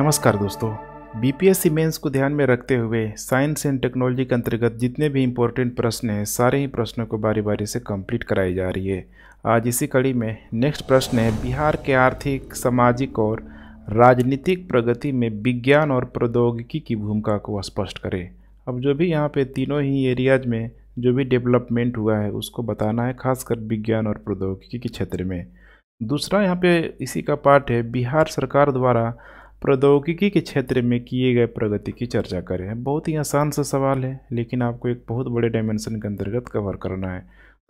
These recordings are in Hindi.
नमस्कार दोस्तों। बीपीएससी मेंस को ध्यान में रखते हुए साइंस एंड टेक्नोलॉजी के अंतर्गत जितने भी इम्पोर्टेंट प्रश्न हैं सारे ही प्रश्नों को बारी बारी से कंप्लीट कराई जा रही है। आज इसी कड़ी में नेक्स्ट प्रश्न है, बिहार के आर्थिक, सामाजिक और राजनीतिक प्रगति में विज्ञान और प्रौद्योगिकी की भूमिका को स्पष्ट करें। अब जो भी यहाँ पे तीनों ही एरियाज में जो भी डेवलपमेंट हुआ है उसको बताना है, खासकर विज्ञान और प्रौद्योगिकी के क्षेत्र में। दूसरा यहाँ पे इसी का पार्ट है, बिहार सरकार द्वारा प्रौद्योगिकी के क्षेत्र में किए गए प्रगति की चर्चा करें। बहुत ही आसान सा सवाल है, लेकिन आपको एक बहुत बड़े डायमेंशन के अंतर्गत कवर करना है।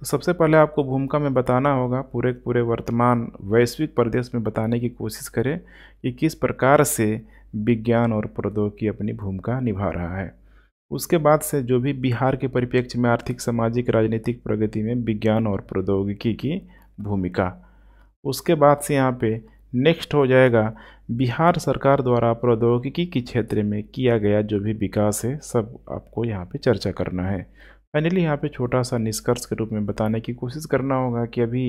तो सबसे पहले आपको भूमिका में बताना होगा, पूरे वर्तमान वैश्विक परिदृश्य में बताने की कोशिश करें कि किस प्रकार से विज्ञान और प्रौद्योगिकी अपनी भूमिका निभा रहा है। उसके बाद से जो भी बिहार के परिप्रेक्ष्य में आर्थिक, सामाजिक, राजनीतिक प्रगति में विज्ञान और प्रौद्योगिकी की भूमिका। उसके बाद से यहाँ पे नेक्स्ट हो जाएगा, बिहार सरकार द्वारा प्रौद्योगिकी के क्षेत्र में किया गया जो भी विकास है सब आपको यहाँ पे चर्चा करना है। फाइनली यहाँ पे छोटा सा निष्कर्ष के रूप में बताने की कोशिश करना होगा कि अभी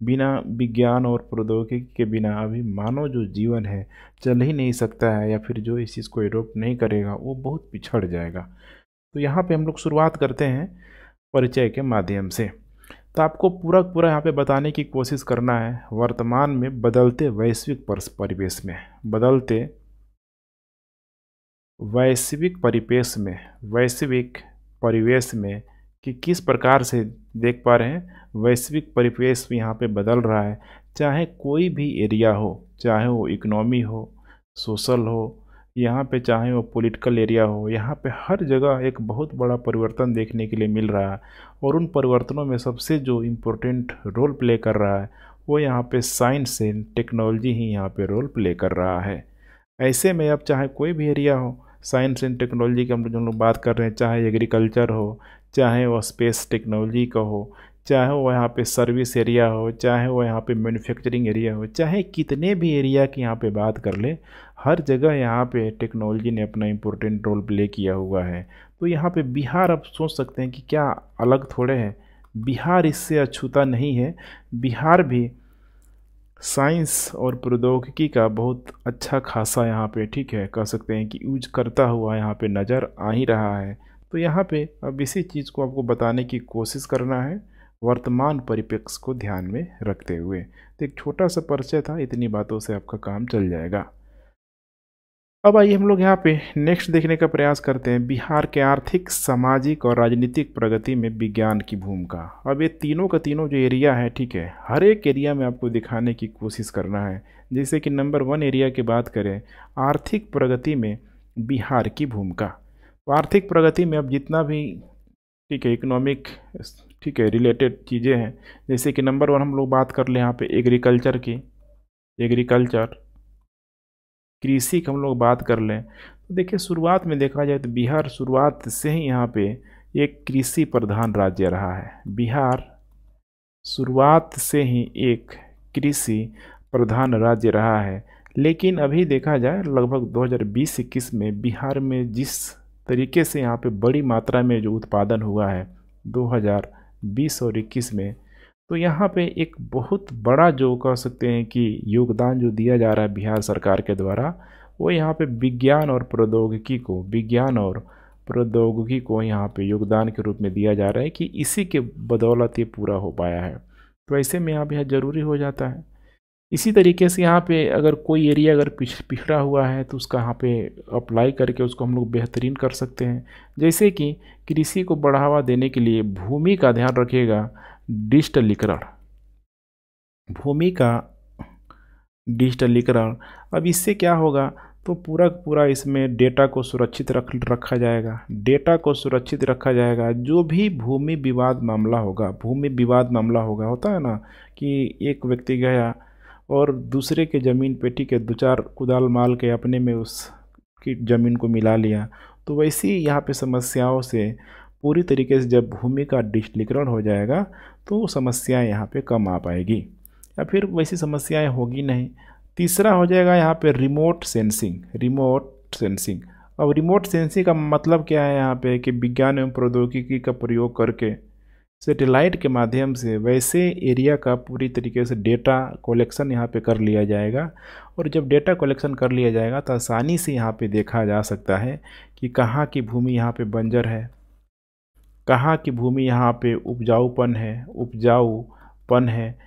बिना विज्ञान और प्रौद्योगिकी के बिना अभी मानव जो जीवन है चल ही नहीं सकता है, या फिर जो इस चीज़ को एडोप्ट नहीं करेगा वो बहुत पिछड़ जाएगा। तो यहाँ पे हम लोग शुरुआत करते हैं परिचय के माध्यम से। तो आपको पूरा यहाँ पे बताने की कोशिश करना है वर्तमान में बदलते वैश्विक परिवेश में, बदलते वैश्विक परिवेश में कि किस प्रकार से देख पा रहे हैं वैश्विक परिवेश यहाँ पे बदल रहा है। चाहे कोई भी एरिया हो, चाहे वो इकोनॉमी हो, सोशल हो, यहाँ पे चाहे वो पॉलिटिकल एरिया हो, यहाँ पे हर जगह एक बहुत बड़ा परिवर्तन देखने के लिए मिल रहा है। और उन परिवर्तनों में सबसे जो इम्पोर्टेंट रोल प्ले कर रहा है वो यहाँ पे साइंस एंड टेक्नोलॉजी ही यहाँ पे रोल प्ले कर रहा है। ऐसे में अब चाहे कोई भी एरिया हो, साइंस एंड टेक्नोलॉजी की हम लोग बात कर रहे हैं, चाहे एग्रीकल्चर हो, चाहे वो स्पेस टेक्नोलॉजी का हो, चाहे वो यहाँ पे सर्विस एरिया हो, चाहे वो यहाँ पे मैन्युफैक्चरिंग एरिया हो, चाहे कितने भी एरिया की यहाँ पे बात कर ले, हर जगह यहाँ पे टेक्नोलॉजी ने अपना इम्पोर्टेंट रोल प्ले किया हुआ है। तो यहाँ पे बिहार, आप सोच सकते हैं कि क्या अलग थोड़े है, बिहार इससे अछूता नहीं है। बिहार भी साइंस और प्रौद्योगिकी का बहुत अच्छा खासा यहाँ पे, ठीक है, कह सकते हैं कि यूज करता हुआ यहाँ पे नज़र आ ही रहा है। तो यहाँ पे अब इसी चीज़ को आपको बताने की कोशिश करना है वर्तमान परिप्रेक्ष्य को ध्यान में रखते हुए। तो एक छोटा सा परिचय था, इतनी बातों से आपका काम चल जाएगा। अब आइए हम लोग यहाँ पे नेक्स्ट देखने का प्रयास करते हैं, बिहार के आर्थिक, सामाजिक और राजनीतिक प्रगति में विज्ञान की भूमिका। अब ये तीनों का तीनों जो एरिया है, ठीक है, हर एक एरिया में आपको दिखाने की कोशिश करना है। जैसे कि नंबर 1 एरिया की बात करें, आर्थिक प्रगति में बिहार की भूमिका। तो आर्थिक प्रगति में अब जितना भी, ठीक है, इकोनॉमिक, ठीक है, रिलेटेड चीज़ें हैं, जैसे कि नंबर 1 हम लोग बात कर ले यहाँ पे एग्रीकल्चर की, एग्रीकल्चर कृषि की हम लोग बात कर लें तो देखिए शुरुआत में देखा जाए तो बिहार शुरुआत से ही यहाँ पे एक कृषि प्रधान राज्य रहा है। बिहार शुरुआत से ही एक कृषि प्रधान राज्य रहा है, लेकिन अभी देखा जाए लगभग 2020-21 में बिहार में जिस तरीके से यहाँ पे बड़ी मात्रा में जो उत्पादन हुआ है 2020 और 21 में, तो यहाँ पे एक बहुत बड़ा जो कह सकते हैं कि योगदान जो दिया जा रहा है बिहार सरकार के द्वारा, वो यहाँ पे विज्ञान और प्रौद्योगिकी को यहाँ पे योगदान के रूप में दिया जा रहा है कि इसी के बदौलत ये पूरा हो पाया है। तो ऐसे में यहाँ पे ज़रूरी हो जाता है। इसी तरीके से यहाँ पे अगर कोई एरिया अगर पिछड़ा हुआ है तो उसका यहाँ पे अप्लाई करके उसको हम लोग बेहतरीन कर सकते हैं। जैसे कि कृषि को बढ़ावा देने के लिए भूमि का ध्यान रखिएगा, डिजिटलीकरण, भूमि का डिजिटलीकरण। अब इससे क्या होगा, तो पूरा इसमें डेटा को सुरक्षित रखा जाएगा। डेटा को सुरक्षित रखा जाएगा। जो भी भूमि विवाद मामला होगा, होता है ना कि एक व्यक्ति गया और दूसरे के ज़मीन पे, ठीक है, 2-4 कुदाल माल के अपने में उसकी ज़मीन को मिला लिया। तो वैसी यहाँ पे समस्याओं से पूरी तरीके से जब भूमि का डिजिटलीकरण हो जाएगा तो समस्याएं यहाँ पे कम आ पाएगी, या फिर वैसी समस्याएं होगी नहीं। तीसरा हो जाएगा यहाँ पे रिमोट सेंसिंग। अब रिमोट सेंसिंग का मतलब क्या है यहाँ पे कि विज्ञान एवं प्रौद्योगिकी का प्रयोग करके सैटेलाइट के माध्यम से वैसे एरिया का पूरी तरीके से डेटा कलेक्शन यहाँ पे कर लिया जाएगा। और जब डेटा कलेक्शन कर लिया जाएगा तो आसानी से यहाँ पे देखा जा सकता है कि कहाँ की भूमि यहाँ पे बंजर है, कहाँ की भूमि यहाँ पे उपजाऊपन है,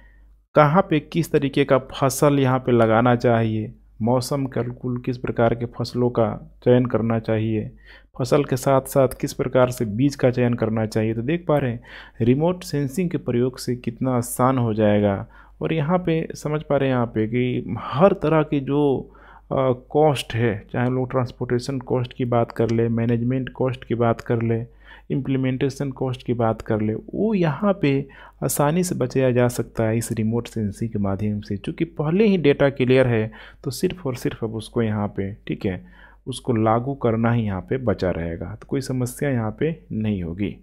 कहाँ पे किस तरीके का फसल यहाँ पे लगाना चाहिए, मौसम के अनुकूल किस प्रकार के फसलों का चयन करना चाहिए, फसल के साथ साथ किस प्रकार से बीज का चयन करना चाहिए। तो देख पा रहे हैं रिमोट सेंसिंग के प्रयोग से कितना आसान हो जाएगा। और यहाँ पे समझ पा रहे हैं यहाँ पे कि हर तरह की जो कॉस्ट है, चाहे लोग ट्रांसपोर्टेशन कॉस्ट की बात कर ले, मैनेजमेंट कॉस्ट की बात कर ले, इम्प्लीमेंटेशन कॉस्ट की बात कर ले, वो यहाँ पे आसानी से बचाया जा सकता है इस रिमोट सेंसिंग के माध्यम से। चूँकि पहले ही डेटा क्लियर है तो सिर्फ और सिर्फ अब उसको यहाँ पे ठीक है उसको लागू करना ही यहाँ पे बचा रहेगा, तो कोई समस्या यहाँ पे नहीं होगी।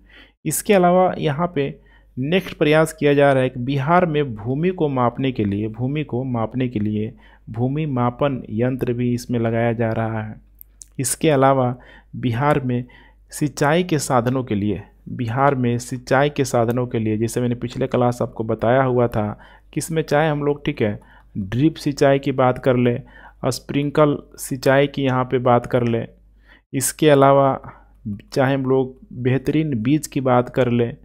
इसके अलावा यहाँ पे नेक्स्ट प्रयास किया जा रहा है कि बिहार में भूमि को मापने के लिए भूमि मापन यंत्र भी इसमें लगाया जा रहा है। इसके अलावा बिहार में सिंचाई के साधनों के लिए जैसे मैंने पिछले क्लास आपको बताया हुआ था कि इसमें चाहे हम लोग ठीक है ड्रिप सिंचाई की बात कर ले, स्प्रिंकल सिंचाई की यहाँ पे बात कर ले, इसके अलावा चाहे हम लोग बेहतरीन बीज की बात कर ले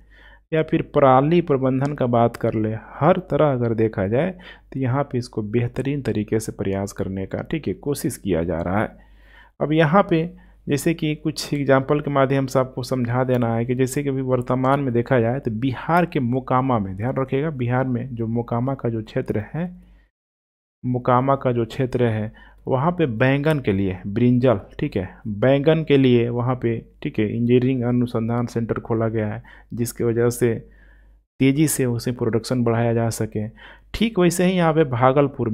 या फिर पराली प्रबंधन का बात कर ले, हर तरह अगर देखा जाए तो यहाँ पे इसको बेहतरीन तरीके से प्रयास करने का ठीक है कोशिश किया जा रहा है। अब यहाँ पे जैसे कि कुछ एग्जाम्पल के माध्यम से आपको समझा देना है कि जैसे कि अभी वर्तमान में देखा जाए तो बिहार के मोकामा में, ध्यान रखिएगा, बिहार में जो मोकामा का जो क्षेत्र है वहाँ पे बैंगन के लिए ब्रिंजल ठीक है बैंगन के लिए वहाँ पे ठीक है इंजीनियरिंग अनुसंधान सेंटर खोला गया है, जिसकी वजह से तेज़ी से उसे प्रोडक्शन बढ़ाया जा सके। ठीक वैसे ही यहाँ पे भागलपुर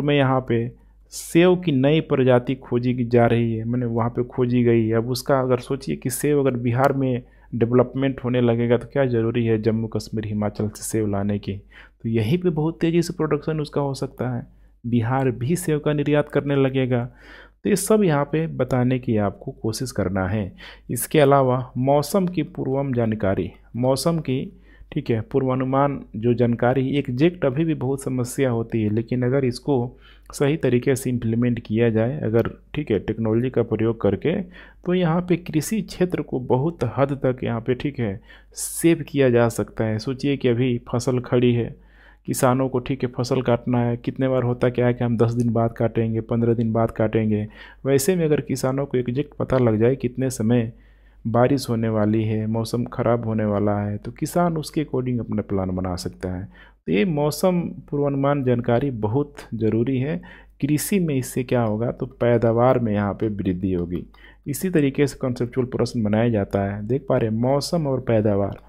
में यहाँ पे सेब की नई प्रजाति खोजी जा रही है, मैंने वहाँ पे खोजी गई है। अब उसका अगर सोचिए कि सेब अगर बिहार में डेवलपमेंट होने लगेगा तो क्या ज़रूरी है जम्मू कश्मीर हिमाचल से सेब लाने की, तो यहीं पे बहुत तेज़ी से प्रोडक्शन उसका हो सकता है, बिहार भी सेब का निर्यात करने लगेगा। तो ये सब यहाँ पे बताने की आपको कोशिश करना है। इसके अलावा मौसम की ठीक है पूर्वानुमान जो जानकारी एग्जैक्ट अभी भी बहुत समस्या होती है, लेकिन अगर इसको सही तरीके से इम्प्लीमेंट किया जाए अगर ठीक है टेक्नोलॉजी का प्रयोग करके, तो यहाँ पे कृषि क्षेत्र को बहुत हद तक यहाँ पे ठीक है सेव किया जा सकता है। सोचिए कि अभी फसल खड़ी है, किसानों को ठीक है फसल काटना है, कितने बार होता क्या है कि हम 10 दिन बाद काटेंगे, 15 दिन बाद काटेंगे। वैसे में अगर किसानों को एग्जैक्ट पता लग जाए कितने समय बारिश होने वाली है, मौसम ख़राब होने वाला है, तो किसान उसके अकॉर्डिंग अपना प्लान बना सकता है। तो ये मौसम पूर्वानुमान जानकारी बहुत ज़रूरी है कृषि में। इससे क्या होगा तो पैदावार में यहाँ पे वृद्धि होगी। इसी तरीके से कॉन्सेप्चुअल प्रश्न बनाया जाता है, देख पा रहे हैं मौसम और पैदावार।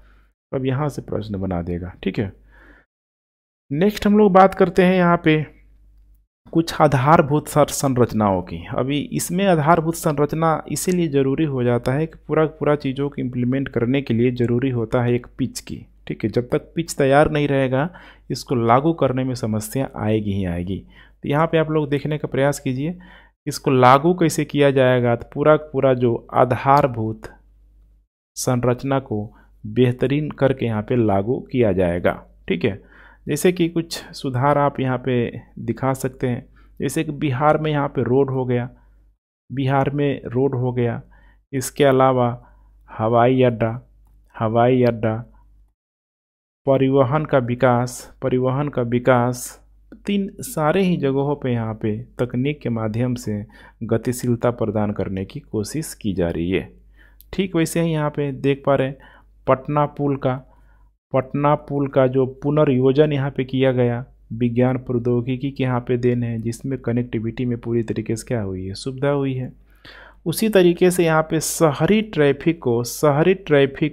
अब यहाँ से प्रश्न बना देगा, ठीक है। नेक्स्ट हम लोग बात करते हैं यहाँ पे कुछ आधारभूत संरचनाओं की। अभी इसमें आधारभूत संरचना इसीलिए ज़रूरी हो जाता है कि पूरा चीज़ों को इम्प्लीमेंट करने के लिए ज़रूरी होता है एक पिच की, ठीक है। जब तक पिच तैयार नहीं रहेगा इसको लागू करने में समस्या आएगी ही आएगी। तो यहाँ पे आप लोग देखने का प्रयास कीजिए इसको लागू कैसे किया जाएगा। तो पूरा जो आधारभूत संरचना को बेहतरीन करके यहाँ पे लागू किया जाएगा, ठीक है। जैसे कि कुछ सुधार आप यहाँ पे दिखा सकते हैं, जैसे कि बिहार में यहाँ पे रोड हो गया, इसके अलावा हवाई अड्डा, परिवहन का विकास, तीन सारे ही जगहों पे यहाँ पे तकनीक के माध्यम से गतिशीलता प्रदान करने की कोशिश की जा रही है। ठीक वैसे ही यहाँ पे देख पा रहे हैं पटना पुल का जो पुनर्योजन यहाँ पे किया गया, विज्ञान प्रौद्योगिकी के यहाँ पे देन है, जिसमें कनेक्टिविटी में पूरी तरीके से क्या हुई है, सुविधा हुई है। उसी तरीके से यहाँ पे शहरी ट्रैफिक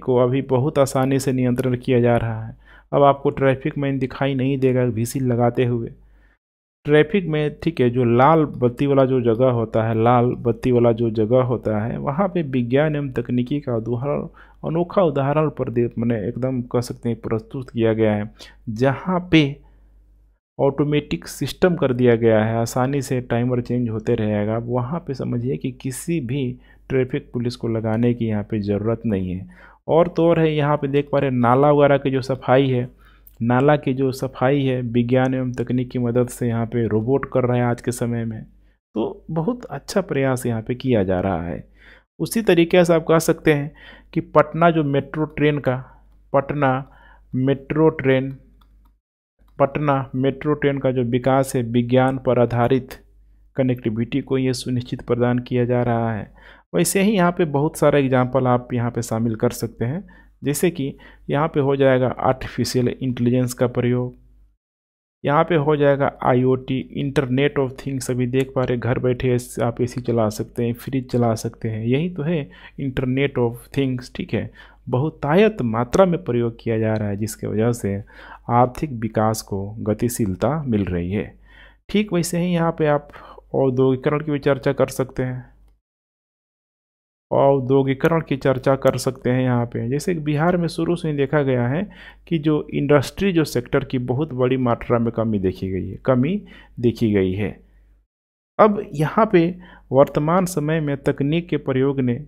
को अभी बहुत आसानी से नियंत्रण किया जा रहा है। अब आपको ट्रैफिक में दिखाई नहीं देगा व्हीसिल लगाते हुए ट्रैफिक में, ठीक है। जो लाल बत्ती वाला जो जगह होता है वहाँ पे विज्ञान एवं तकनीकी का अनोखा उदाहरण मैंने एकदम कह सकते हैं प्रस्तुत किया गया है, जहाँ पे ऑटोमेटिक सिस्टम कर दिया गया है, आसानी से टाइमर चेंज होते रहेगा। वहाँ पे समझिए कि किसी भी ट्रैफिक पुलिस को लगाने की यहाँ पे ज़रूरत नहीं है। और तो और है, यहाँ पे देख पा रहे हैं नाला वगैरह की जो सफाई है, नाला की जो सफाई है विज्ञान एवं तकनीक की मदद से यहाँ पे रोबोट कर रहा है आज के समय में। तो बहुत अच्छा प्रयास यहाँ पे किया जा रहा है। उसी तरीके से आप कह सकते हैं कि पटना मेट्रो ट्रेन का जो विकास है विज्ञान पर आधारित कनेक्टिविटी को ये सुनिश्चित प्रदान किया जा रहा है। वैसे ही यहाँ पे बहुत सारा एग्जाम्पल आप यहाँ पे शामिल कर सकते हैं, जैसे कि यहाँ पे हो जाएगा आर्टिफिशियल इंटेलिजेंस का प्रयोग, यहाँ पे हो जाएगा IoT इंटरनेट ऑफ थिंग्स। अभी देख पा रहे घर बैठे आप AC चला सकते हैं, फ्रिज चला सकते हैं, यही तो है इंटरनेट ऑफ थिंग्स। ठीक है, बहुतायत मात्रा में प्रयोग किया जा रहा है जिसके वजह से आर्थिक विकास को गतिशीलता मिल रही है। ठीक वैसे ही यहाँ पे आप औद्योगिकरण की भी चर्चा कर सकते हैं, औद्योगिकरण की चर्चा कर सकते हैं यहाँ पे। जैसे कि बिहार में शुरू से ही देखा गया है कि जो इंडस्ट्री जो सेक्टर की बहुत बड़ी मात्रा में कमी देखी गई है। अब यहाँ पे वर्तमान समय में तकनीक के प्रयोग ने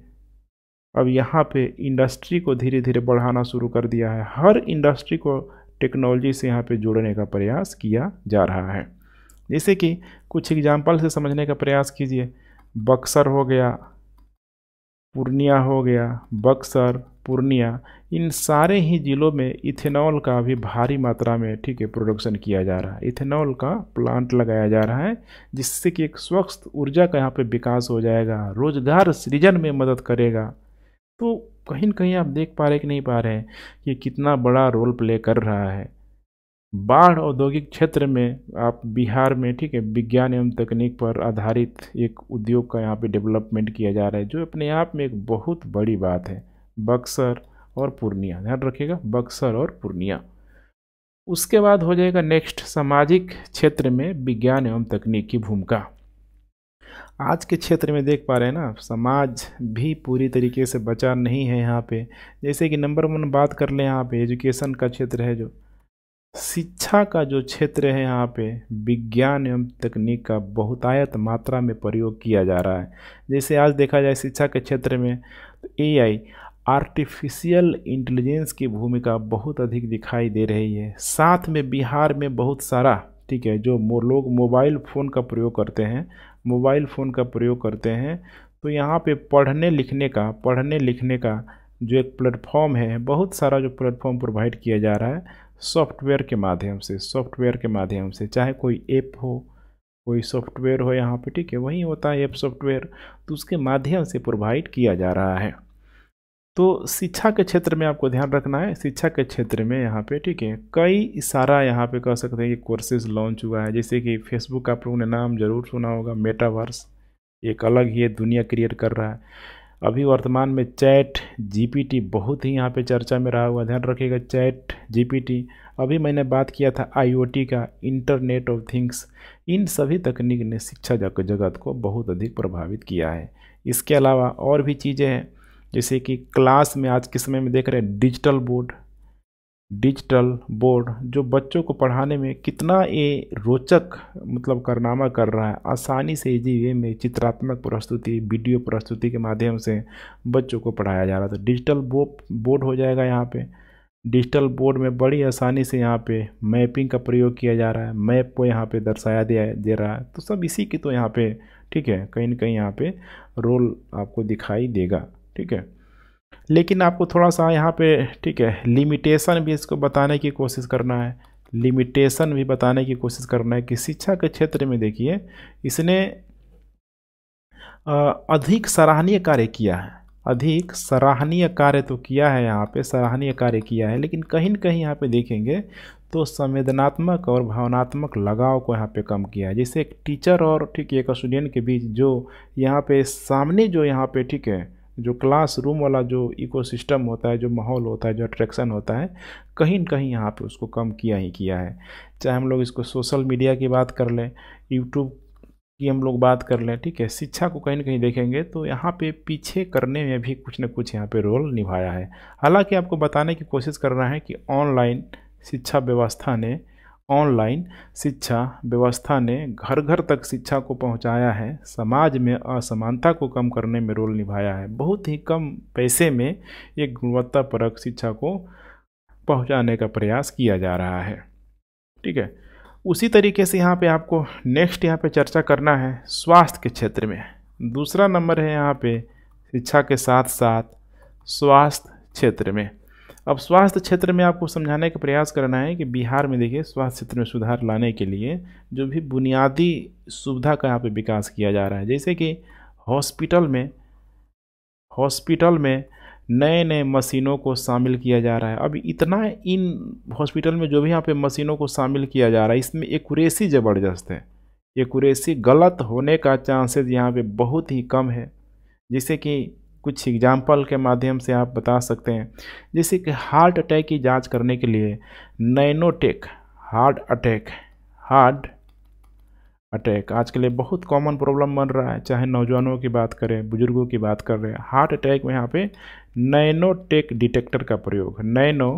अब यहाँ पे इंडस्ट्री को धीरे धीरे बढ़ाना शुरू कर दिया है। हर इंडस्ट्री को टेक्नोलॉजी से यहाँ पे जोड़ने का प्रयास किया जा रहा है। जैसे कि कुछ एग्जाम्पल से समझने का प्रयास कीजिए। बक्सर हो गया, पूर्णिया हो गया, बक्सर, पूर्णिया, इन सारे ही ज़िलों में इथेनॉल का भी भारी मात्रा में ठीक है प्रोडक्शन किया जा रहा है। इथेनॉल का प्लांट लगाया जा रहा है जिससे कि एक स्वच्छ ऊर्जा का यहाँ पे विकास हो जाएगा, रोजगार सृजन में मदद करेगा। तो कहीं न कहीं आप देख पा रहे कि नहीं पा रहे हैं कि कितना बड़ा रोल प्ले कर रहा है। बाढ़ औद्योगिक क्षेत्र में आप बिहार में ठीक है विज्ञान एवं तकनीक पर आधारित एक उद्योग का यहाँ पे डेवलपमेंट किया जा रहा है, जो अपने आप में एक बहुत बड़ी बात है। बक्सर और पूर्णिया, ध्यान रखिएगा, बक्सर और पूर्णिया। उसके बाद हो जाएगा नेक्स्ट, सामाजिक क्षेत्र में विज्ञान एवं तकनीक की भूमिका। आज के क्षेत्र में देख पा रहे हैं ना, समाज भी पूरी तरीके से बचा नहीं है यहाँ पे। जैसे कि नंबर 1 बात कर लें, यहाँ पे एजुकेशन का क्षेत्र है, जो शिक्षा का जो क्षेत्र है यहाँ पे विज्ञान एवं तकनीक का बहुतायत मात्रा में प्रयोग किया जा रहा है। जैसे आज देखा जाए शिक्षा के क्षेत्र में तो AI आर्टिफिशियल इंटेलिजेंस की भूमिका बहुत अधिक दिखाई दे रही है। साथ में बिहार में बहुत सारा ठीक है जो लोग मोबाइल फ़ोन का प्रयोग करते हैं, तो यहाँ पे पढ़ने लिखने का जो एक प्लेटफॉर्म है, बहुत सारा जो प्लेटफॉर्म प्रोवाइड किया जा रहा है सॉफ्टवेयर के माध्यम से, चाहे कोई ऐप हो, कोई सॉफ्टवेयर हो यहाँ पे ठीक है, वही होता है ऐप सॉफ्टवेयर, तो उसके माध्यम से प्रोवाइड किया जा रहा है। तो शिक्षा के क्षेत्र में आपको ध्यान रखना है, शिक्षा के क्षेत्र में यहाँ पे ठीक है कई सारा यहाँ पे कह सकते हैं कि कोर्सेज लॉन्च हुआ है। जैसे कि फेसबुक आप लोगों ने नाम जरूर सुना होगा, मेटावर्स एक अलग ही दुनिया क्रिएट कर रहा है। अभी वर्तमान में ChatGPT बहुत ही यहाँ पे चर्चा में रहा हुआ, ध्यान रखिएगा ChatGPT। अभी मैंने बात किया था IoT का, इंटरनेट ऑफ थिंग्स, इन सभी तकनीक ने शिक्षा जगत को बहुत अधिक प्रभावित किया है। इसके अलावा और भी चीज़ें हैं, जैसे कि क्लास में आज के समय में देख रहे हैं डिजिटल बोर्ड जो बच्चों को पढ़ाने में कितना ये रोचक मतलब कारनामा कर रहा है। आसानी से इजी वे में चित्रात्मक प्रस्तुति, वीडियो प्रस्तुति के माध्यम से बच्चों को पढ़ाया जा रहा था। डिजिटल बोर्ड हो जाएगा यहाँ पे। डिजिटल बोर्ड में बड़ी आसानी से यहाँ पे मैपिंग का प्रयोग किया जा रहा है, मैप को यहाँ पे दर्शाया दे रहा है। तो सब इसी की तो यहाँ पे ठीक है कहीं न कहीं यहाँ पे रोल आपको दिखाई देगा, ठीक है। लेकिन आपको थोड़ा सा यहाँ पे ठीक है लिमिटेशन भी इसको बताने की कोशिश करना है, कि शिक्षा के क्षेत्र में देखिए इसने अधिक सराहनीय कार्य किया है, यहाँ पे सराहनीय कार्य किया है। लेकिन कहीं न कहीं यहाँ पे देखेंगे तो संवेदनात्मक और भावनात्मक लगाव को यहाँ पे कम किया है। जैसे एक टीचर और ठीक एक स्टूडेंट के बीच जो यहाँ पे सामने जो यहाँ पे ठीक है जो क्लासरूम वाला जो इकोसिस्टम होता है, जो माहौल होता है, जो अट्रैक्शन होता है, कहीं न कहीं यहाँ पे उसको कम किया है। चाहे हम लोग इसको सोशल मीडिया की बात कर लें, यूट्यूब की हम लोग बात कर लें, ठीक है, शिक्षा को कहीं न कहीं देखेंगे तो यहाँ पे पीछे करने में भी कुछ न कुछ यहाँ पे रोल निभाया है। हालांकि आपको बताने की कोशिश कर रहा है कि ऑनलाइन शिक्षा व्यवस्था ने ऑनलाइन शिक्षा व्यवस्था ने घर घर तक शिक्षा को पहुंचाया है, समाज में असमानता को कम करने में रोल निभाया है। बहुत ही कम पैसे में एक गुणवत्तापरक शिक्षा को पहुंचाने का प्रयास किया जा रहा है। ठीक है, उसी तरीके से यहाँ पे आपको नेक्स्ट यहाँ पे चर्चा करना है स्वास्थ्य के क्षेत्र में। दूसरा नंबर है यहाँ पे शिक्षा के साथ साथ स्वास्थ्य क्षेत्र में। अब स्वास्थ्य क्षेत्र में आपको समझाने का प्रयास करना है कि बिहार में देखिए स्वास्थ्य क्षेत्र में सुधार लाने के लिए जो भी बुनियादी सुविधा का यहाँ पे विकास किया जा रहा है, जैसे कि हॉस्पिटल में नए नए मशीनों को शामिल किया जा रहा है। अब इतना इन हॉस्पिटल में जो भी यहाँ पे मशीनों को शामिल किया जा रहा है, इसमें एक्यूरेसी ज़बरदस्त है। एक्यूरेसी गलत होने का चांसेस यहाँ पे बहुत ही कम है। जैसे कि कुछ एग्जाम्पल के माध्यम से आप बता सकते हैं, जैसे कि हार्ट अटैक की जांच करने के लिए नैनोटेक हार्ट अटैक आज के लिए बहुत कॉमन प्रॉब्लम बन रहा है, चाहे नौजवानों की बात करें, बुजुर्गों की बात कर रहे हैं। हार्ट अटैक में यहाँ पे नैनोटेक डिटेक्टर का प्रयोग, नैनोटेक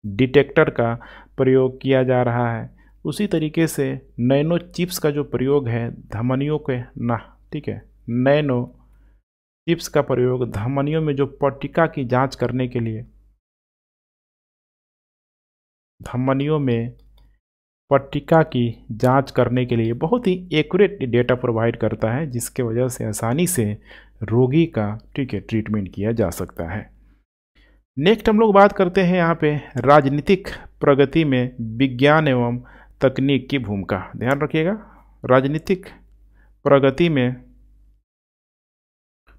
डिटेक्टर का प्रयोग किया जा रहा है। उसी तरीके से नैनो चिप्स का जो प्रयोग है धमनियों के ठीक है, नैनो चिप्स का प्रयोग धमनियों में जो पट्टिका की जांच करने के लिए, धमनियों में पट्टिका की जांच करने के लिए बहुत ही एक्यूरेट डेटा प्रोवाइड करता है, जिसके वजह से आसानी से रोगी का ठीक है ट्रीटमेंट किया जा सकता है। नेक्स्ट हम लोग बात करते हैं यहाँ पे राजनीतिक प्रगति में विज्ञान एवं तकनीक की भूमिका। ध्यान रखिएगा, राजनीतिक प्रगति में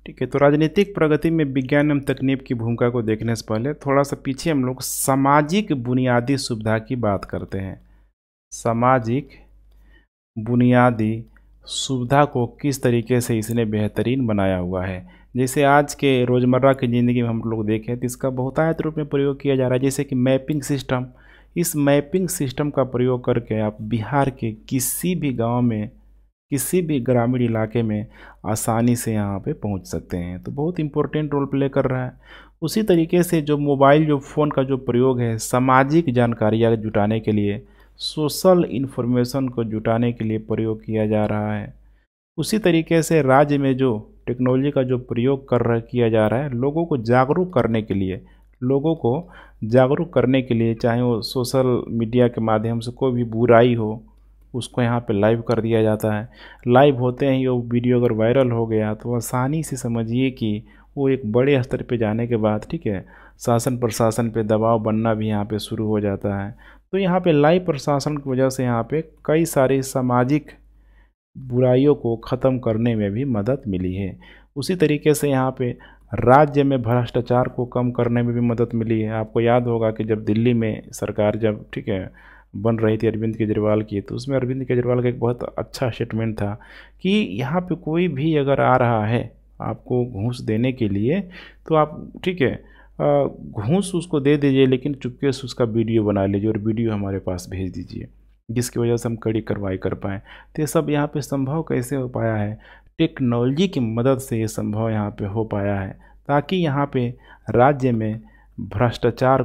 ठीक है, तो राजनीतिक प्रगति में विज्ञान एवं तकनीक की भूमिका को देखने से पहले थोड़ा सा पीछे हम लोग सामाजिक बुनियादी सुविधा की बात करते हैं। सामाजिक बुनियादी सुविधा को किस तरीके से इसने बेहतरीन बनाया हुआ है। जैसे आज के रोज़मर्रा की ज़िंदगी में हम लोग देखें तो इसका बहुतायत रूप में प्रयोग किया जा रहा है, जैसे कि मैपिंग सिस्टम। इस मैपिंग सिस्टम का प्रयोग करके आप बिहार के किसी भी गांव में, किसी भी ग्रामीण इलाके में आसानी से यहाँ पे पहुँच सकते हैं, तो बहुत इम्पोर्टेंट रोल प्ले कर रहा है। उसी तरीके से जो मोबाइल जो फ़ोन का जो प्रयोग है सामाजिक जानकारियाँ जुटाने के लिए, सोशल इन्फॉर्मेशन को जुटाने के लिए प्रयोग किया जा रहा है। उसी तरीके से राज्य में जो टेक्नोलॉजी का जो प्रयोग किया जा रहा है लोगों को जागरूक करने के लिए, चाहे वो सोशल मीडिया के माध्यम से कोई भी बुराई हो उसको यहाँ पे लाइव कर दिया जाता है। लाइव होते ही वो वीडियो अगर वायरल हो गया तो आसानी से समझिए कि वो एक बड़े स्तर पे जाने के बाद ठीक है शासन प्रशासन पे दबाव बनना भी यहाँ पे शुरू हो जाता है। तो यहाँ पे लाइव प्रशासन की वजह से यहाँ पे कई सारी सामाजिक बुराइयों को ख़त्म करने में भी मदद मिली है। उसी तरीके से यहाँ पे राज्य में भ्रष्टाचार को कम करने में भी मदद मिली है। आपको याद होगा कि जब दिल्ली में सरकार जब ठीक है बन रही थी अरविंद केजरीवाल की, तो उसमें अरविंद केजरीवाल का एक बहुत अच्छा स्टेटमेंट था कि यहाँ पे कोई भी अगर आ रहा है आपको घूस देने के लिए तो आप ठीक है घूस उसको दे दीजिए, लेकिन चुपके से उसका वीडियो बना लीजिए और वीडियो हमारे पास भेज दीजिए, जिसकी वजह से हम कड़ी कार्रवाई कर पाएँ। तो ये सब यहाँ पे संभव कैसे हो पाया है? टेक्नोलॉजी की मदद से ये संभव यहाँ पे हो पाया है, ताकि यहाँ पे राज्य में भ्रष्टाचार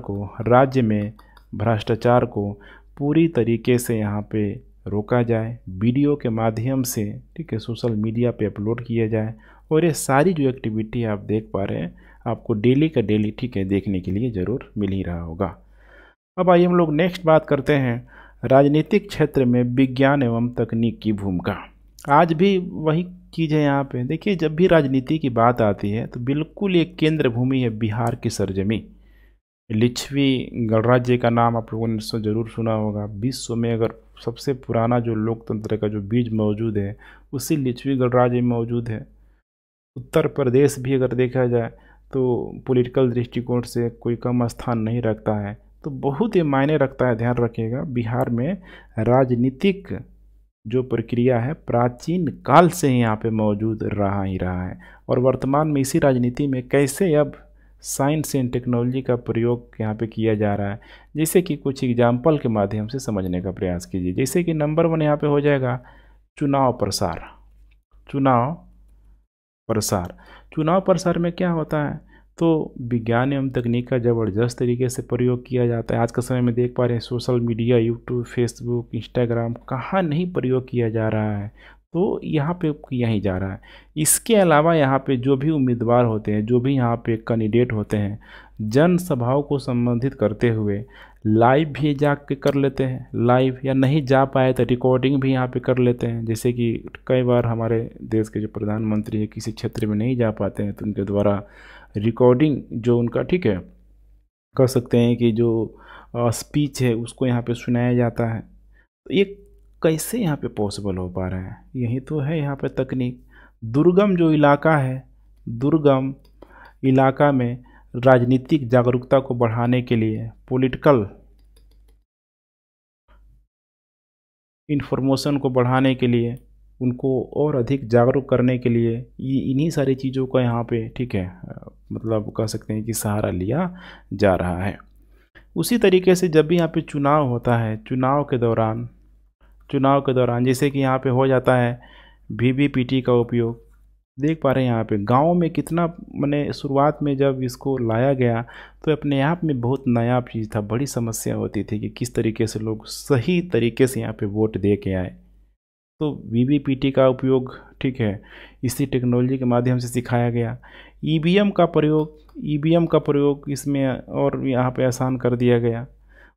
को पूरी तरीके से यहाँ पे रोका जाए, वीडियो के माध्यम से ठीक है सोशल मीडिया पे अपलोड किया जाए। और ये सारी जो एक्टिविटी आप देख पा रहे हैं आपको डेली का डेली ठीक है देखने के लिए ज़रूर मिल ही रहा होगा। अब आइए हम लोग नेक्स्ट बात करते हैं राजनीतिक क्षेत्र में विज्ञान एवं तकनीक की भूमिका। आज भी वही चीज़ है यहाँ पे। देखिए, जब भी राजनीति की बात आती है तो बिल्कुल एक केंद्र भूमि है बिहार की सरजमी। लिच्छवी गणराज्य का नाम आप लोगों ने ज़रूर सुना होगा। विश्व में अगर सबसे पुराना जो लोकतंत्र का जो बीज मौजूद है उसी लिच्छवी गणराज्य में मौजूद है। उत्तर प्रदेश भी अगर देखा जाए तो पॉलिटिकल दृष्टिकोण से कोई कम स्थान नहीं रखता है, तो बहुत ही मायने रखता है। ध्यान रखिएगा, बिहार में राजनीतिक जो प्रक्रिया है प्राचीन काल से ही यहाँ पे मौजूद रहा है और वर्तमान में इसी राजनीति में कैसे अब साइंस एंड टेक्नोलॉजी का प्रयोग यहाँ पे किया जा रहा है। जैसे कि कुछ एग्जाम्पल के माध्यम से समझने का प्रयास कीजिए। जैसे कि नंबर 1 यहाँ पे हो जाएगा चुनाव प्रसार में क्या होता है, तो विज्ञान एवं तकनीक का ज़बरदस्त तरीके से प्रयोग किया जाता है। आज के समय में देख पा रहे हैं social media, YouTube, Facebook, Instagram, कहाँ नहीं प्रयोग किया जा रहा है, तो यहाँ पे किया ही जा रहा है। इसके अलावा यहाँ पे जो भी उम्मीदवार होते हैं, जो भी यहाँ पे कैंडिडेट होते हैं, जनसभाओं को संबोधित करते हुए लाइव भी जा के कर लेते हैं, लाइव, या नहीं जा पाए तो रिकॉर्डिंग भी यहाँ पे कर लेते हैं। जैसे कि कई बार हमारे देश के जो प्रधानमंत्री है किसी क्षेत्र में नहीं जा पाते हैं, तो उनके द्वारा रिकॉर्डिंग जो उनका, ठीक है, कर सकते हैं कि जो स्पीच है उसको यहाँ पे सुनाया जाता है। तो ये कैसे यहाँ पे पॉसिबल हो पा रहा है? यही तो है यहाँ पे तकनीक। दुर्गम जो इलाका है, दुर्गम इलाका में राजनीतिक जागरूकता को बढ़ाने के लिए, पॉलिटिकल इंफॉर्मेशन को बढ़ाने के लिए, उनको और अधिक जागरूक करने के लिए ये इन्हीं सारी चीज़ों का यहाँ पे, ठीक है, मतलब कह सकते हैं कि सहारा लिया जा रहा है। उसी तरीके से जब भी यहाँ पे चुनाव होता है, चुनाव के दौरान जैसे कि यहाँ पे हो जाता है वीवीपीटी का उपयोग, देख पा रहे हैं यहाँ पे गांव में कितना, मैंने शुरुआत में जब इसको लाया गया तो अपने आप में बहुत नया चीज़ था। बड़ी समस्या होती थी कि किस तरीके से लोग सही तरीके से यहाँ पे वोट दे के आए। तो वीवीपीटी का उपयोग, ठीक है, इसी टेक्नोलॉजी के माध्यम से सिखाया गया। ईवीएम का प्रयोग इसमें और यहाँ पे आसान कर दिया गया।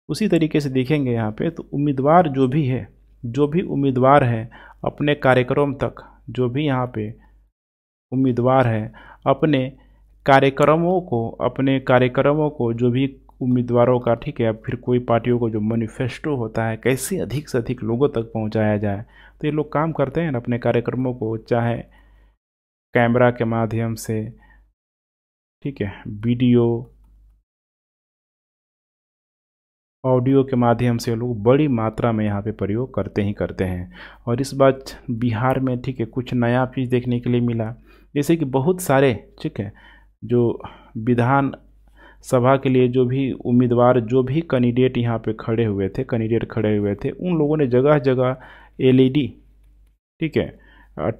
उसी तरीके से देखेंगे यहाँ पे तो उम्मीदवार जो भी उम्मीदवार है अपने कार्यक्रम तक, जो भी यहाँ पे उम्मीदवार है अपने कार्यक्रमों को जो भी उम्मीदवारों का, ठीक है, फिर कोई पार्टियों को जो मैनिफेस्टो होता है कैसे अधिक से अधिक लोगों तक पहुंचाया जाए, तो ये लोग काम करते हैं ना अपने कार्यक्रमों को, चाहे कैमरा के माध्यम से, ठीक है, वीडियो, ऑडियो के माध्यम से लोग बड़ी मात्रा में यहाँ पे प्रयोग करते ही करते हैं। और इस बार बिहार में, ठीक है, कुछ नया चीज़ देखने के लिए मिला, जैसे कि बहुत सारे, ठीक है, जो विधान सभा के लिए जो भी उम्मीदवार, जो भी कैंडिडेट यहाँ पे खड़े हुए थे, उन लोगों ने जगह जगह एलईडी, ठीक है,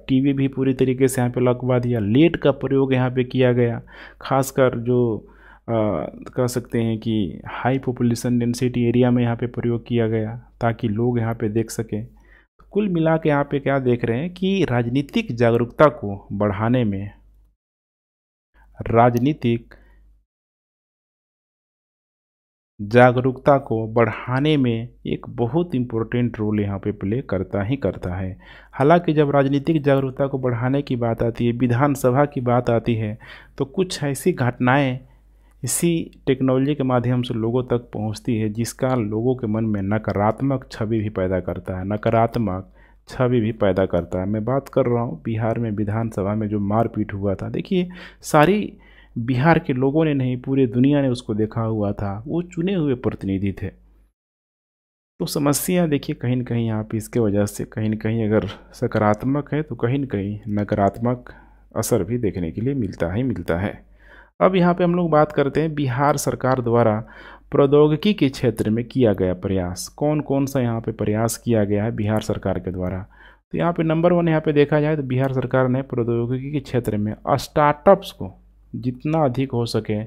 टीवी भी पूरी तरीके से यहाँ पे लगवा दिया। लेट का प्रयोग यहाँ पे किया गया, खासकर जो कह सकते हैं कि हाई पॉपुलेशन डेंसिटी एरिया में यहाँ पे प्रयोग किया गया ताकि लोग यहाँ पे देख सकें। तो कुल मिला के यहाँ पे क्या देख रहे हैं कि राजनीतिक जागरूकता को बढ़ाने में, एक बहुत इम्पोर्टेंट रोल यहाँ पे प्ले करता है। हालांकि जब राजनीतिक जागरूकता को बढ़ाने की बात आती है, विधानसभा की बात आती है, तो कुछ ऐसी घटनाएं इसी टेक्नोलॉजी के माध्यम से लोगों तक पहुंचती है जिसका लोगों के मन में नकारात्मक छवि भी पैदा करता है। मैं बात कर रहा हूं बिहार में विधानसभा में जो मारपीट हुआ था। देखिए, सारी बिहार के लोगों ने नहीं, पूरे दुनिया ने उसको देखा हुआ था, वो चुने हुए प्रतिनिधि थे। तो समस्या देखिए कहीं न कहीं यहाँ पे इसके वजह से कहीं न कहीं अगर सकारात्मक है तो कहीं न कहीं नकारात्मक असर भी देखने के लिए मिलता है। अब यहाँ पे हम लोग बात करते हैं बिहार सरकार द्वारा प्रौद्योगिकी के क्षेत्र में किया गया प्रयास। कौन कौन सा यहाँ पे प्रयास किया गया है बिहार सरकार के द्वारा? तो यहाँ पे नंबर 1 यहाँ पे देखा जाए तो बिहार सरकार ने प्रौद्योगिकी के क्षेत्र में स्टार्टअप्स को जितना अधिक हो सके,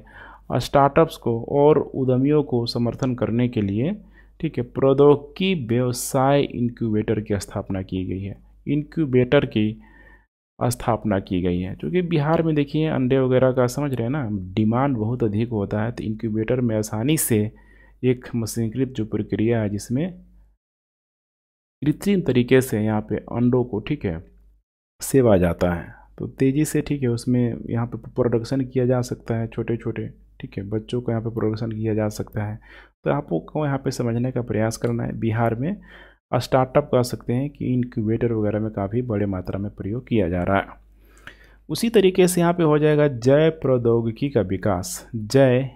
स्टार्टअप्स को और उद्यमियों को समर्थन करने के लिए, ठीक है, प्रौद्योगिकी व्यवसाय इंक्यूबेटर की स्थापना की गई है। क्योंकि बिहार में देखिए अंडे वगैरह का, समझ रहे हैं ना, डिमांड बहुत अधिक होता है। तो इंक्यूबेटर में आसानी से एक मशीनीकृत जो प्रक्रिया है जिसमें कृत्रिम तरीके से यहाँ पे अंडों को, ठीक है, सेवा जाता है, तो तेज़ी से, ठीक है, उसमें यहाँ पे प्रोडक्शन किया जा सकता है, छोटे छोटे, ठीक है, बच्चों को यहाँ पे प्रोडक्शन किया जा सकता है। तो आपको यहाँ पे समझने का प्रयास करना है, बिहार में स्टार्टअप कह सकते हैं कि इंक्यूबेटर वगैरह में काफ़ी बड़े मात्रा में प्रयोग किया जा रहा है। उसी तरीके से यहाँ पे हो जाएगा जय प्रौद्योगिकी का विकास, जय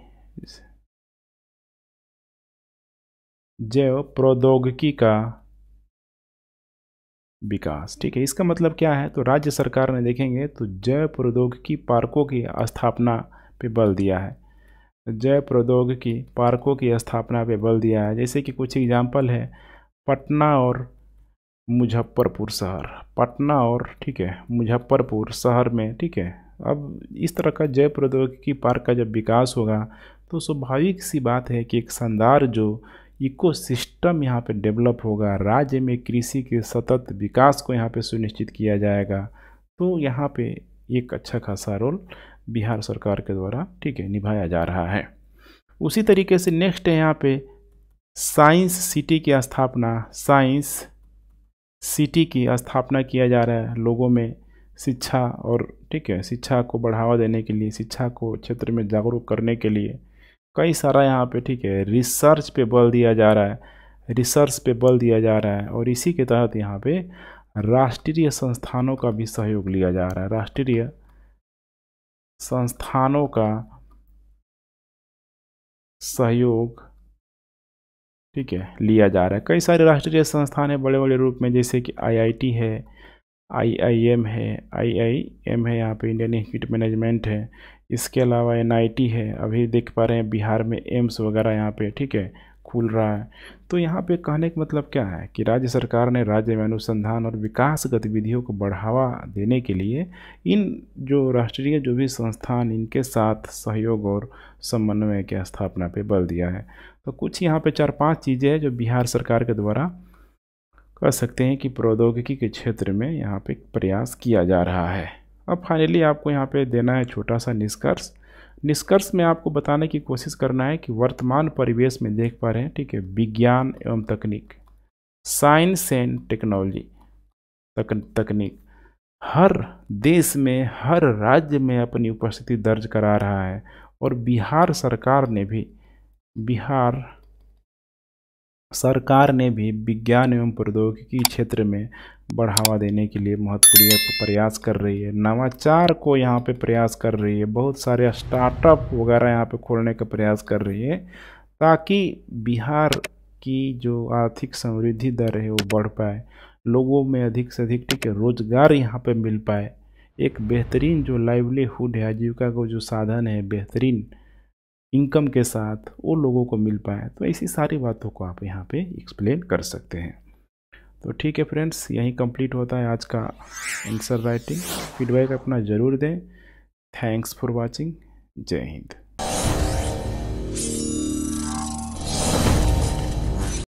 प्रौद्योगिकी का विकास, ठीक है। इसका मतलब क्या है? तो राज्य सरकार ने देखेंगे तो जय प्रौद्योगिकी पार्कों की स्थापना पे बल दिया है, जय प्रौद्योगिकी पार्कों की स्थापना पे बल दिया है। जैसे कि कुछ एग्जाम्पल है, पटना और मुजफ्फरपुर शहर, ठीक है, मुजफ्फरपुर शहर में, ठीक है, अब इस तरह का जैव प्रौद्योगिकी पार्क का जब विकास होगा तो स्वाभाविक सी बात है कि एक शानदार जो इकोसिस्टम यहाँ पे डेवलप होगा, राज्य में कृषि के सतत विकास को यहाँ पे सुनिश्चित किया जाएगा। तो यहाँ पे एक अच्छा खासा रोल बिहार सरकार के द्वारा ठीक है निभाया जा रहा है। उसी तरीके से नेक्स्ट है यहाँ पे साइंस सिटी की स्थापना। साइंस सिटी की स्थापना किया जा रहा है लोगों में शिक्षा और ठीक है शिक्षा को बढ़ावा देने के लिए, शिक्षा को क्षेत्र में जागरूक करने के लिए कई सारा यहाँ पे ठीक है रिसर्च पे बल दिया जा रहा है, रिसर्च पे बल दिया जा रहा है। और इसी के तहत यहाँ पे राष्ट्रीय संस्थानों का भी सहयोग लिया जा रहा है, राष्ट्रीय संस्थानों का सहयोग ठीक है लिया जा रहा है। कई सारे राष्ट्रीय संस्थान है बड़े बड़े रूप में, जैसे कि आईआईटी है, आईआईएम है यहाँ पे इंडियन इंस्टीट्यूट मैनेजमेंट है, इसके अलावा एनआईटी है, अभी देख पा रहे हैं बिहार में एम्स वगैरह यहाँ पे ठीक है खुल रहा है। तो यहाँ पे कहने का मतलब क्या है कि राज्य सरकार ने राज्य में अनुसंधान और विकास गतिविधियों को बढ़ावा देने के लिए इन जो राष्ट्रीय जो भी संस्थान इनके साथ सहयोग और समन्वय की स्थापना पे बल दिया है। तो कुछ यहाँ पे 4-5 चीज़ें हैं जो बिहार सरकार के द्वारा कह सकते हैं कि प्रौद्योगिकी के क्षेत्र में यहाँ पे प्रयास किया जा रहा है। अब फाइनली आपको यहाँ पे देना है छोटा सा निष्कर्ष। निष्कर्ष में आपको बताने की कोशिश करना है कि वर्तमान परिवेश में देख पा रहे हैं ठीक है विज्ञान एवं तकनीक, साइंस एंड टेक्नोलॉजी तकनीक हर देश में हर राज्य में अपनी उपस्थिति दर्ज करा रहा है। और बिहार सरकार ने भी विज्ञान एवं प्रौद्योगिकी क्षेत्र में बढ़ावा देने के लिए महत्वपूर्ण प्रयास कर रही है, नवाचार को यहाँ पे प्रयास कर रही है, बहुत सारे स्टार्टअप वगैरह यहाँ पे खोलने का प्रयास कर रही है ताकि बिहार की जो आर्थिक समृद्धि दर है वो बढ़ पाए, लोगों में अधिक से अधिक ठीक है रोजगार यहाँ पे मिल पाए, एक बेहतरीन जो लाइवलीहुड है आजीविका को जो साधन है बेहतरीन इनकम के साथ वो लोगों को मिल पाए। तो ऐसी सारी बातों को आप यहाँ पे एक्सप्लेन कर सकते हैं। तो ठीक है फ्रेंड्स, यहीं कंप्लीट होता है आज का आंसर राइटिंग। फीडबैक अपना ज़रूर दें। Thanks for watching. जय हिंद।